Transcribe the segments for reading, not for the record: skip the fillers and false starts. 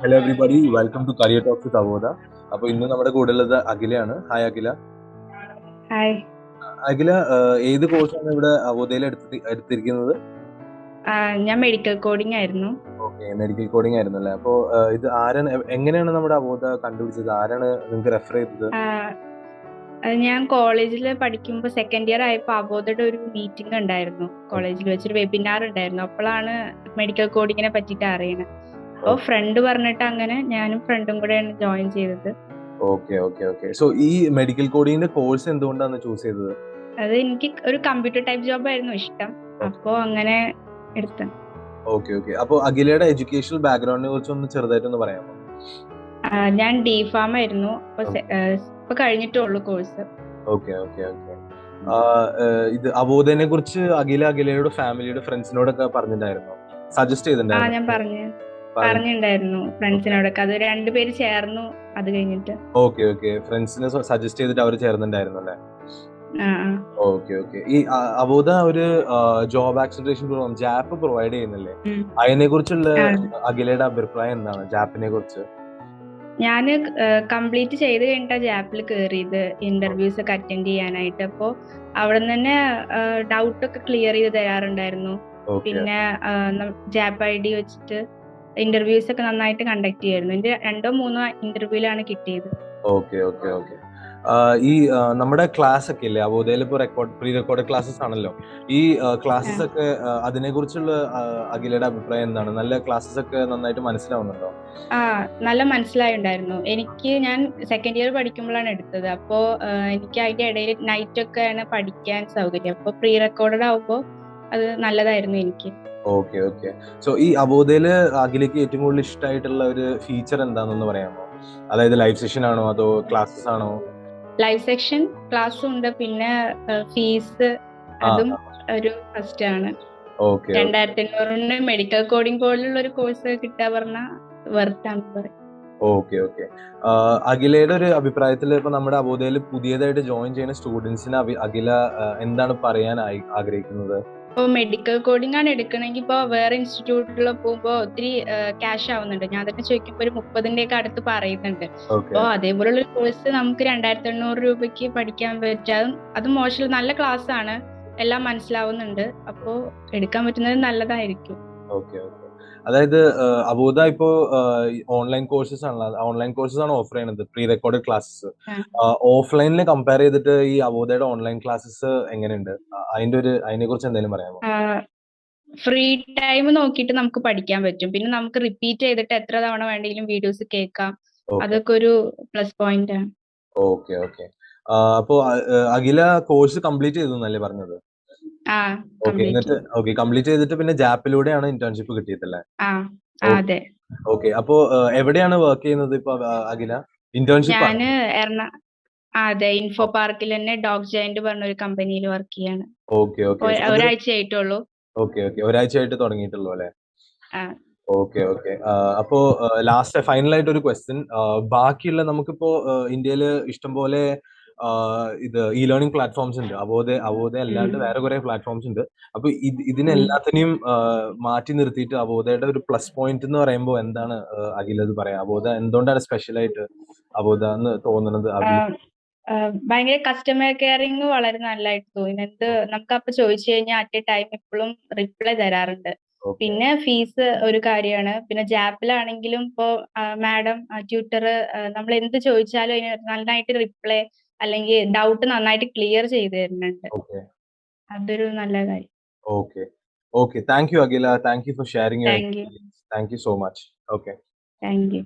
Hello everybody, welcome to Career Talks with Avodha. അപ്പോൾ ഇന്ന് നമ്മുടെ കൂടെ ഉള്ളത് അഖിലയാണ്. ഹായ് അഖില. ഹായ്. അഖില ഏത് കോഴ്സാണ് ഇവിടെ അവോധയിൽ എടുത്തിരിക്കുന്നത്? ഞാൻ മെഡിക്കൽ കോഡിംഗ് ആയിരുന്നു. ഓക്കെ, മെഡിക്കൽ കോഡിംഗ് ആയിരുന്നു അല്ലേ? അപ്പോൾ ഇത് ആരാണ്, എങ്ങനെയാണ് നമ്മുടെ അവോധ കണ്ടുപിടിച്ചത്? ആരാണ് നിങ്ങൾക്ക് റെഫർ ചെയ്തത്? ഞാൻ കോളേജിൽ പഠിക്കുമ്പോൾ സെക്കൻഡ് ഇയർ ആയപ്പോൾ അവോധയുടെ ഒരു മീറ്റിംഗ് ഉണ്ടായിരുന്നു. കോളേജിൽ വെച്ചൊരു വെബിനാർ ഉണ്ടായിരുന്നു. അപ്പോഴാണ് മെഡിക്കൽ കോഡിങ്ങിനെ പറ്റിയിട്ട് അറിയണത്. അപ്പോൾ ഫ്രണ്ട് പറഞ്ഞിട്ട് അങ്ങനെ ഞാനും ഫ്രണ്ടും കൂടെയാണ് ജോയിൻ ചെയ്തത്. Okay okay okay. സോ ഈ മെഡിക്കൽ കോഡിങ്ങിന്റെ കോഴ്സ് എന്തുകൊണ്ടാണ് ചൂസ് ചെയ്തത്? അത് എനിക്ക് ഒരു കമ്പ്യൂട്ടർ ടൈപ്പ് ജോബ് ആയിരുന്നു ഇഷ്ടം. അപ്പോൾ അങ്ങനെ എടുത്ത. Okay okay. അപ്പോൾ അഖിലയുടെ എഡ്യൂക്കേഷണൽ ബാക്ക്ഗ്രൗണ്ടിനെ കുറിച്ച് ഒന്ന് ചെറുതായിട്ടൊന്ന് പറയാമോ? ഞാൻ D.Pharm ആയിരുന്നു. ഇപ്പൊ കഴിഞ്ഞിട്ടുള്ളൂ കോഴ്സ്. Okay okay okay. ഇത് അവോധനെ കുറിച്ച് അഖിലയുടെ ഫാമിലിയുടെ ഫ്രണ്ട്സിനോടൊക്കെ പറഞ്ഞിട്ടുണ്ടായിരുന്നോ? സജസ്റ്റ് ചെയ്തിട്ടുണ്ടായിരുന്നു? ഞാൻ പറഞ്ഞിട്ടുണ്ടായിരുന്നു ഫ്രണ്ട്സിനോടൊക്കെ. അത് രണ്ടുപേര് ചേർന്നു അത് കഴിഞ്ഞിട്ട്. Okay okay. ഫ്രണ്ട്സിനെ സജസ്റ്റ് ചെയ്തിട്ട് അവർ ചേർന്നിട്ടുണ്ടായിരുന്നു അല്ലേ? Okay okay. ഈ അവോധ ഒരു ജോബ് ആക്സിലറേഷൻ പ്രോഗ്രാം ജാപ്പ് പ്രൊവൈഡ് ചെയ്യുന്നില്ലേ? അതിനെ കുറിച്ചുള്ള അഖിലയുടെ അഭിപ്രായം എന്താണ് ജാപ്പിനെ കുറിച്ച്? ഞാൻ കംപ്ലീറ്റ് ചെയ്ത് കഴിഞ്ഞിട്ടാ ജാപ്പിൽ കയറിയത് ഇന്റർവ്യൂസ് ഒക്കെ അറ്റൻഡ് ചെയ്യാനായിട്ട്. അപ്പോ അവിടെ നിന്ന് തന്നെ ഡൗട്ട് ഒക്കെ ക്ലിയർ ചെയ്ത് തരാറുണ്ടായിരുന്നു. പിന്നെ ജാപ്പ് ID വെച്ചിട്ട് ഇന്റർവ്യൂസ് ഒക്കെ നന്നായിട്ട് കണ്ടക്ട് ചെയ്യായിരുന്നു. എന്റെ 2-3 ഇന്റർവ്യൂലാണ് കിട്ടിയത്. Okay okay okay. ഈ നമ്മുടെ ക്ലാസ് ഒക്കെ ഇല്ലേ അവോധയിൽ ഇപ്പോൾ പ്രീ റെക്കോർഡ് ക്ലാസ്സസ് ആണല്ലോ. ഈ ക്ലാസ്സസ് ഒക്കെ അതിനെ കുറിച്ചുള്ള അഖിലയുടെ അഭിപ്രായം എന്താണ്? നല്ല ക്ലാസ്സസ് ഒക്കെ നന്നായിട്ട് മനസ്സിലാവുന്നുണ്ടോ? നല്ല മനസ്സിലായിട്ടുണ്ടായിരുന്നു. ഞാൻ സെക്കൻഡ് ഇയർ പഠിക്കുമ്പോഴാണ് എടുത്തത്. അപ്പോ എനിക്ക് അതിന്റെ ഇടയിൽ നൈറ്റ് ഒക്കെയാണ് പഠിക്കാൻ സൗകര്യം. അപ്പൊ പ്രീ റെക്കോർഡഡ് ആവുമ്പോ അത് നല്ലതായിരുന്നു എനിക്ക്. Okay okay. സോ ഈ അവോധയില് അഖിലയ്ക്ക് ഏറ്റവും കൂടുതൽ ഇഷ്ടമായിട്ടുള്ള ഒരു ഫീച്ചർ എന്താണെന്ന് പറയാമോ? അതായത് ലൈവ് സെഷൻ ആണോ അതോ ക്ലാസ്സസ് ആണോ? ലൈവ് സെക്ഷൻ ക്ലാസ്സും ഉണ്ട്. പിന്നെ ഫീസ് അതും ഒരു ഫസ്റ്റ് ആണ്. 2500 മെഡിക്കൽ കോഡിംഗ് പോലുള്ള ഒരു കോഴ്സ് കിട്ടാ പറഞ്ഞാൽ വെർത്താന്ന് പറയും. Okay okay. അഖിലയുടെ ഒരു അഭിപ്രായത്തിൽ ഇപ്പൊ നമ്മുടെ അവോധയിൽ പുതിയതായിട്ട് ജോയിൻ ചെയ്യുന്ന സ്റ്റുഡൻസിന് അഖില എന്താണ് പറയാൻ ആഗ്രഹിക്കുന്നത്? ഇപ്പോൾ മെഡിക്കൽ കോഡിംഗ് ആണ് എടുക്കണമെങ്കിൽ ഇപ്പോൾ വേറെ ഇൻസ്റ്റിറ്റ്യൂട്ടിൽ പോകുമ്പോൾ ഒത്തിരി ക്യാഷ് ആവുന്നുണ്ട്. ഞാൻ തന്നെ ചോദിക്കുമ്പോൾ ഒരു 30,000 അടുത്ത് പറയുന്നുണ്ട്. അപ്പോൾ അതേപോലുള്ള ഒരു കോഴ്സ് നമുക്ക് 2500 രൂപയ്ക്ക് പഠിക്കാൻ പറ്റും. അത് മോശം, നല്ല ക്ലാസ് ആണ്, എല്ലാം മനസ്സിലാവുന്നുണ്ട്. അപ്പോൾ എടുക്കാൻ പറ്റുന്നത് നല്ലതായിരിക്കും. Okay okay. അതായത് അവോധ ഇപ്പോ ഓൺലൈൻ കോഴ്സസ് ആണ് ഓഫർ ചെയ്യുന്നത്, പ്രീ റെക്കോർഡഡ് ക്ലാസ്സസ്. ഓഫ്ലൈനിൽ കമ്പയർ ചെയ്തിട്ട് ഈ അവോധയുടെ ഓൺലൈൻ ക്ലാസ്സസ് എങ്ങനെയുണ്ട്? അതിനെ കുറിച്ച് എന്തെങ്കിലും പറയാമോ? ഫ്രീ ടൈം നോക്കിയിട്ട് നമുക്ക് പഠിക്കാൻ പറ്റും. പിന്നെ നമുക്ക് റിപ്പീറ്റ് ചെയ്തിട്ട് എത്ര തവണ വേണമെങ്കിലും വീഡിയോസ് കേൾക്കാം. അതൊക്കെ ഒരു പ്ലസ് പോയിന്റ് ആണ്. Okay okay. അപ്പോ അഖില കോഴ്സ് കംപ്ലീറ്റ് ചെയ്തു എന്നല്ലേ പറഞ്ഞത്? കംപ്ലീറ്റ് ചെയ്തിട്ട് പിന്നെ ജാപ്പിലൂടെയാണ് ഇന്റേൺഷിപ്പ് കിട്ടിയതല്ലേ? അതെ. ഓക്കെ. അപ്പോ എവിടെയാണ് വർക്ക് ചെയ്യുന്നത് ഇപ്പൊ അഖില? ഇന്റേൺഷിപ്പ്? അതെ, ഇൻഫോ പാർക്കിൽ തന്നെ ഡോഗ് ജയന്റ് പറഞ്ഞ ഒരു കമ്പനിയിൽ വർക്ക് ചെയ്യാണ്. Okay okay. ഒരാഴ്ച ആയിട്ടുള്ളൂ. Okay okay. ഒരാഴ്ചയായിട്ട് തുടങ്ങിയിട്ടുള്ളൂ അല്ലേ? Okay okay. അപ്പോ ലാസ്റ്റ് ഫൈനൽ ആയിട്ട് ഒരു ക്വസ്റ്റ്യൻ. ബാക്കിയുള്ള നമുക്കിപ്പോ ഇന്ത്യയിൽ ഇഷ്ടംപോലെ ഇത് ഇ ലേണിംഗ് പ്ലാറ്റ്ഫോംസ് ഉണ്ട്. അവോധ അല്ലാണ്ട് വേറെ കുറെ പ്ലാറ്റ്ഫോംസ് ഉണ്ട്. അപ്പൊ ഇതിനെല്ലാത്തിനെയും മാറ്റി നിർത്തിയിട്ട് അവോധയുടെ ഒരു പ്ലസ് പോയിന്റ് എന്ന് പറയുമ്പോൾ എന്താണ് അഖിലത് പറയാ? അവോധ എന്തുകൊണ്ടാണ് സ്പെഷ്യൽ ആയിട്ട് അവോധ എന്ന് തോന്നുന്നത്? ഭയങ്കര കസ്റ്റമർ കെയറിങ് വളരെ നല്ലതായിട്ട് തോന്നി. നമുക്ക് അപ്പൊ ചോദിച്ചു കഴിഞ്ഞാൽ അറ്റ് എ ടൈം എപ്പോഴും റിപ്ലൈ തരാറുണ്ട്. പിന്നെ ഫീസ് ഒരു കാര്യമാണ്. പിന്നെ ജാപ്പിലാണെങ്കിലും ഇപ്പോ മാഡം ട്യൂട്ടർ നമ്മൾ എന്ത് ചോദിച്ചാലും അതിന് നന്നായിട്ട് റിപ്ലൈ അല്ലെങ്കിൽ ഡൗട്ട് നന്നായിട്ട് ക്ലിയർ ചെയ്ത് തരുന്നുണ്ട്. അതൊരു നല്ല കാര്യം. Okay okay. Thank you Akhila. Thank you for sharing your experience. Thank you so much. Okay. Thank you.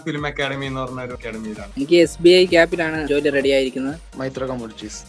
Film academy എന്ന് പറഞ്ഞ ഒരു അക്കാഡമിയിലാണ്. എനിക്ക് SBI ക്യാപ്പിലാണ് ജോലി റെഡി ആയിരിക്കുന്നത്. മൈത്ര കമ്മ്യൂണിറ്റീസ്.